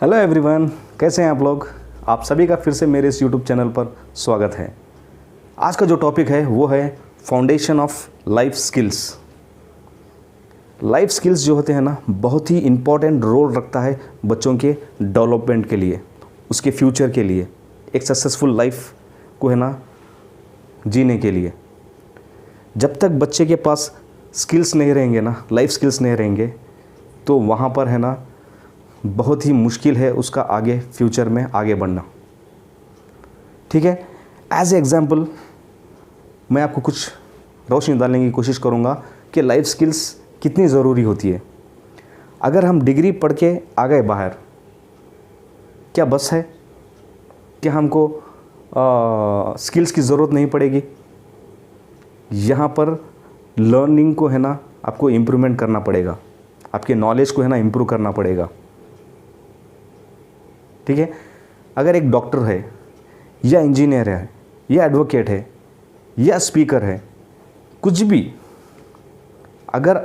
Hello everyone, कैसे हैं आप लोग। आप सभी का फिर से मेरे इस यूट्यूब चैनल पर स्वागत है। आज का जो टॉपिक है वो है foundation of life skills. Life skills जो होते हैं ना, बहुत ही इम्पॉर्टेंट रोल रखता है बच्चों के डेवलपमेंट के लिए, उसके फ्यूचर के लिए, एक सक्सेसफुल लाइफ को है ना जीने के लिए। जब तक बच्चे के पास स्किल्स नहीं रहेंगे ना, लाइफ स्किल्स नहीं रहेंगे, तो वहाँ पर है ना बहुत ही मुश्किल है उसका आगे फ्यूचर में आगे बढ़ना। ठीक है, एज ए एग्जाम्पल मैं आपको कुछ रोशनी डालने की कोशिश करूँगा कि लाइफ स्किल्स कितनी ज़रूरी होती है। अगर हम डिग्री पढ़ के आ गए बाहर, क्या बस है कि हमको स्किल्स की ज़रूरत नहीं पड़ेगी? यहाँ पर लर्निंग को है ना आपको इम्प्रूवमेंट करना पड़ेगा, आपके नॉलेज को है ना इम्प्रूव करना पड़ेगा। ठीक है, अगर एक डॉक्टर है या इंजीनियर है या एडवोकेट है या स्पीकर है, कुछ भी, अगर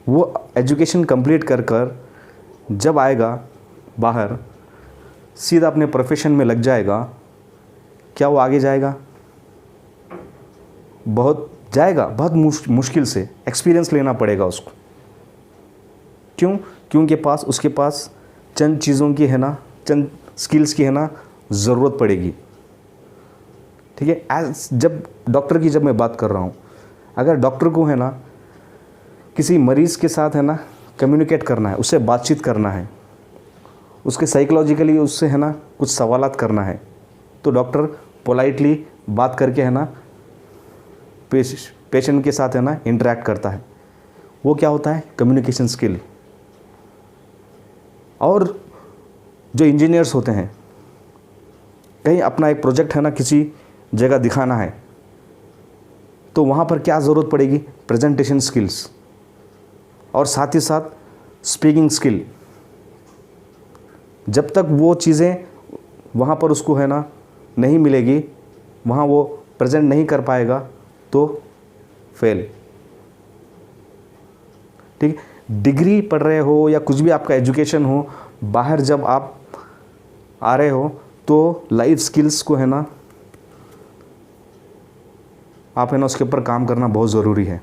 वो एजुकेशन कंप्लीट कर कर जब आएगा बाहर, सीधा अपने प्रोफेशन में लग जाएगा, क्या वो आगे जाएगा? बहुत मुश्किल से एक्सपीरियंस लेना पड़ेगा उसको। क्यों? क्योंकि उसके पास चंद चीज़ों की है ना, चंद स्किल्स की है ना ज़रूरत पड़ेगी। ठीक है, जब डॉक्टर की जब मैं बात कर रहा हूँ, अगर डॉक्टर को है ना किसी मरीज़ के साथ है ना कम्युनिकेट करना है, उससे बातचीत करना है, उसके साइकोलॉजिकली उससे है ना कुछ सवालात करना है, तो डॉक्टर पोलाइटली बात करके है ना पेशेंट के साथ है ना इंटरेक्ट करता है। वो क्या होता है? Communication skill. और जो इंजीनियर्स होते हैं, कहीं अपना एक प्रोजेक्ट है ना किसी जगह दिखाना है, तो वहाँ पर क्या ज़रूरत पड़ेगी? प्रेजेंटेशन स्किल्स और साथ ही साथ स्पीकिंग स्किल। जब तक वो चीज़ें वहाँ पर उसको है ना नहीं मिलेगी, वहाँ वो प्रेजेंट नहीं कर पाएगा, तो फेल। ठीक है, डिग्री पढ़ रहे हो या कुछ भी आपका एजुकेशन हो, बाहर जब आप आ रहे हो तो लाइफ स्किल्स को है ना आप है ना उसके ऊपर काम करना बहुत ज़रूरी है।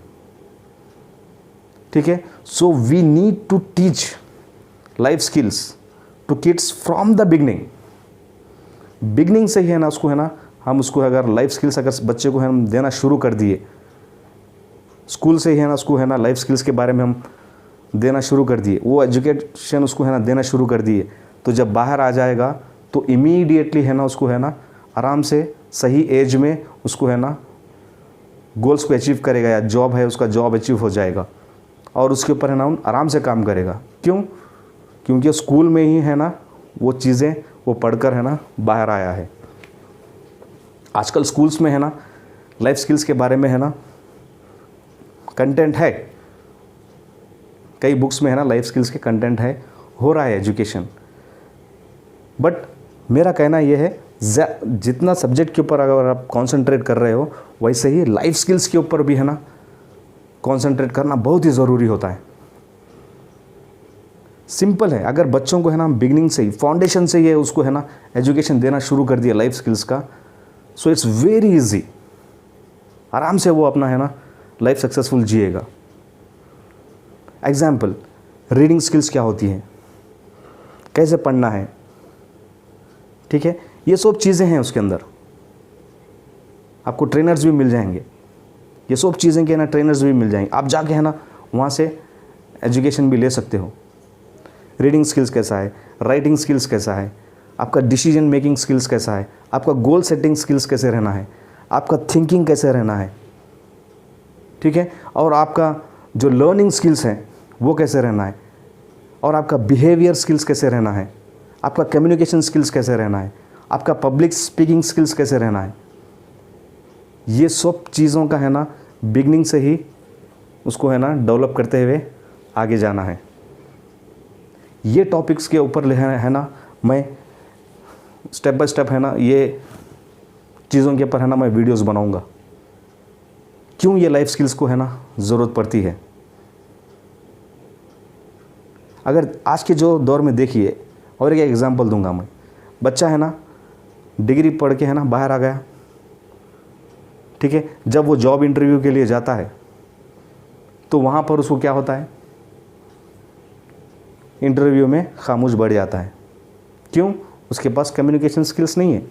ठीक है, so we need to teach life skills to kids from the beginning से ही है ना उसको है ना हम उसको अगर लाइफ स्किल्स अगर बच्चे को है हम देना शुरू कर दिए, स्कूल से ही है ना उसको है ना लाइफ स्किल्स के बारे में हम देना शुरू कर दिए, वो एजुकेशन उसको है ना देना शुरू कर दिए, तो जब बाहर आ जाएगा तो इमीडिएटली है ना उसको है ना आराम से सही एज में उसको है ना गोल्स को अचीव करेगा, या जॉब है उसका जॉब अचीव हो जाएगा, और उसके ऊपर है ना आराम से काम करेगा। क्यों? क्योंकि स्कूल में ही है ना वो चीज़ें वो पढ़कर है ना बाहर आया है। आजकल स्कूल्स में है ना लाइफ स्किल्स के बारे में है ना कंटेंट है, कई बुक्स में है ना लाइफ स्किल्स के कंटेंट है, हो रहा है एजुकेशन। बट मेरा कहना यह है, जितना सब्जेक्ट के ऊपर अगर आप कंसंट्रेट कर रहे हो, वैसे ही लाइफ स्किल्स के ऊपर भी है ना कंसंट्रेट करना बहुत ही ज़रूरी होता है। सिंपल है, अगर बच्चों को है ना बिगनिंग से ही, फाउंडेशन से ही उसको है ना एजुकेशन देना शुरू कर दिया लाइफ स्किल्स का, सो इट्स वेरी इजी, आराम से वो अपना है ना लाइफ सक्सेसफुल जिएगा। एग्जाम्पल, रीडिंग स्किल्स क्या होती है, कैसे पढ़ना है, ठीक है, ये सब चीज़ें हैं उसके अंदर। आपको ट्रेनर्स भी मिल जाएंगे, ये सब चीज़ें के ना ट्रेनर्स भी मिल जाएंगे, आप जाके है ना वहाँ से एजुकेशन भी ले सकते हो। रीडिंग स्किल्स कैसा है, राइटिंग स्किल्स कैसा है, आपका डिसीजन मेकिंग स्किल्स कैसा है, आपका गोल सेटिंग स्किल्स कैसे रहना है, आपका थिंकिंग कैसे रहना है, ठीक है, और आपका जो लर्निंग स्किल्स हैं वो कैसे रहना है, और आपका बिहेवियर स्किल्स कैसे रहना है, आपका कम्युनिकेशन स्किल्स कैसे रहना है, आपका पब्लिक स्पीकिंग स्किल्स कैसे रहना है। ये सब चीज़ों का है ना बिगनिंग से ही उसको है ना डेवलप करते हुए आगे जाना है। ये टॉपिक्स के ऊपर है ना मैं स्टेप बाय स्टेप है ना ये चीज़ों के ऊपर है ना मैं वीडियोस बनाऊंगा, क्यों ये लाइफ स्किल्स को है ना ज़रूरत पड़ती है। अगर आज के जो दौर में देखिए, और एक एग्जांपल दूंगा मैं। बच्चा है ना, डिग्री पढ़ के है ना बाहर आ गया, ठीक है, जब वो जॉब इंटरव्यू के लिए जाता है तो वहाँ पर उसको क्या होता है, इंटरव्यू में खामोश बढ़ जाता है। क्यों? उसके पास कम्युनिकेशन स्किल्स नहीं है,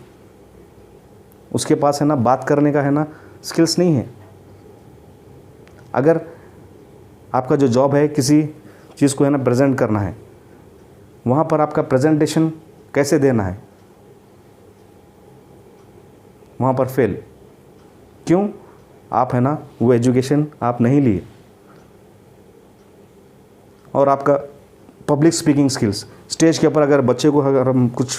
उसके पास है ना बात करने का है ना स्किल्स नहीं है। अगर आपका जो जॉब है किसी चीज़ को है ना प्रेजेंट करना है, वहाँ पर आपका प्रेजेंटेशन कैसे देना है, वहाँ पर फेल। क्यों? आप है ना वो एजुकेशन आप नहीं लिए। और आपका पब्लिक स्पीकिंग स्किल्स, स्टेज के ऊपर अगर बच्चे को अगर हम कुछ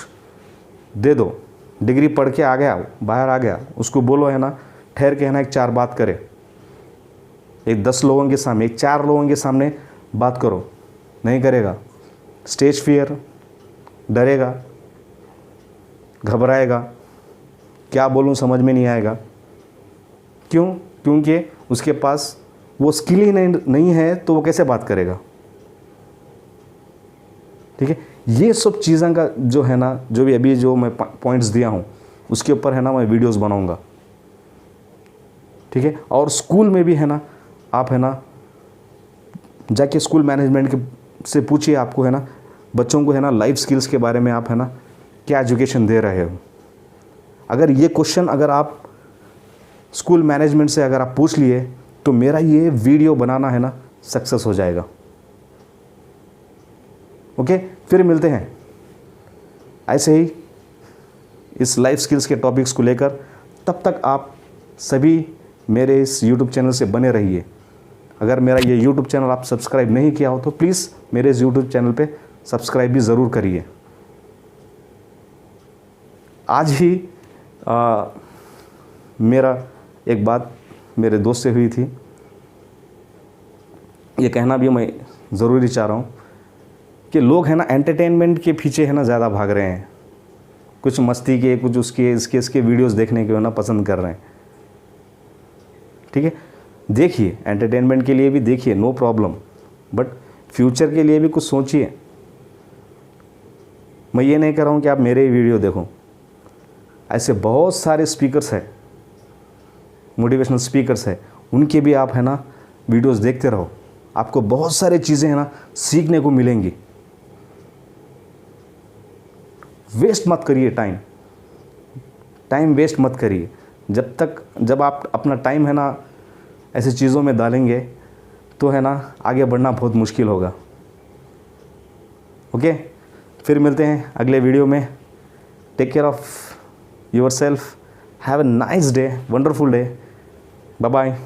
दे दो, डिग्री पढ़ के आ गया, बाहर आ गया, उसको बोलो है ना ठहर के है ना एक 4 बात करे, एक 10 लोगों के सामने, एक 4 लोगों के सामने बात करो, नहीं करेगा। स्टेज फियर, डरेगा, घबराएगा, क्या बोलूँ समझ में नहीं आएगा। क्यों? क्योंकि उसके पास वो स्किल ही नहीं है, तो वो कैसे बात करेगा। ठीक है, ये सब चीज़ों का जो है ना, जो भी अभी जो मैं पॉइंट्स दिया हूँ उसके ऊपर है ना मैं वीडियोस बनाऊंगा। ठीक है, और स्कूल में भी है ना आप है ना जाके स्कूल मैनेजमेंट के से पूछिए, आपको है ना बच्चों को है ना लाइफ स्किल्स के बारे में आप है ना क्या एजुकेशन दे रहे हो। अगर ये क्वेश्चन अगर आप स्कूल मैनेजमेंट से अगर आप पूछ लिए तो मेरा ये वीडियो बनाना है ना सक्सेस हो जाएगा। ओके, फिर मिलते हैं ऐसे ही इस लाइफ स्किल्स के टॉपिक्स को लेकर। तब तक आप सभी मेरे इस YouTube चैनल से बने रहिए। अगर मेरा ये YouTube चैनल आप सब्सक्राइब नहीं किया हो तो प्लीज़ मेरे इस YouTube चैनल पे सब्सक्राइब भी ज़रूर करिए। आज ही मेरा एक बात मेरे दोस्त से हुई थी, ये कहना भी मैं ज़रूरी चाह रहा हूँ कि लोग है ना एंटरटेनमेंट के पीछे है ना ज़्यादा भाग रहे हैं, कुछ मस्ती के, कुछ उसके इसके वीडियोस देखने के ना पसंद कर रहे हैं। ठीक है, देखिए एंटरटेनमेंट के लिए भी देखिए, नो प्रॉब्लम, बट फ्यूचर के लिए भी कुछ सोचिए। मैं ये नहीं कर रहा हूँ कि आप मेरे ही वीडियो देखो, ऐसे बहुत सारे स्पीकर्स हैं, मोटिवेशनल स्पीकर्स हैं, उनके भी आप है ना वीडियोस देखते रहो, आपको बहुत सारी चीज़ें है ना सीखने को मिलेंगी। वेस्ट मत करिए, टाइम वेस्ट मत करिए। जब आप अपना टाइम है ना ऐसी चीज़ों में डालेंगे तो है ना आगे बढ़ना बहुत मुश्किल होगा। ओके, फिर मिलते हैं अगले वीडियो में। Take care of yourself, have a nice day, wonderful day, bye bye.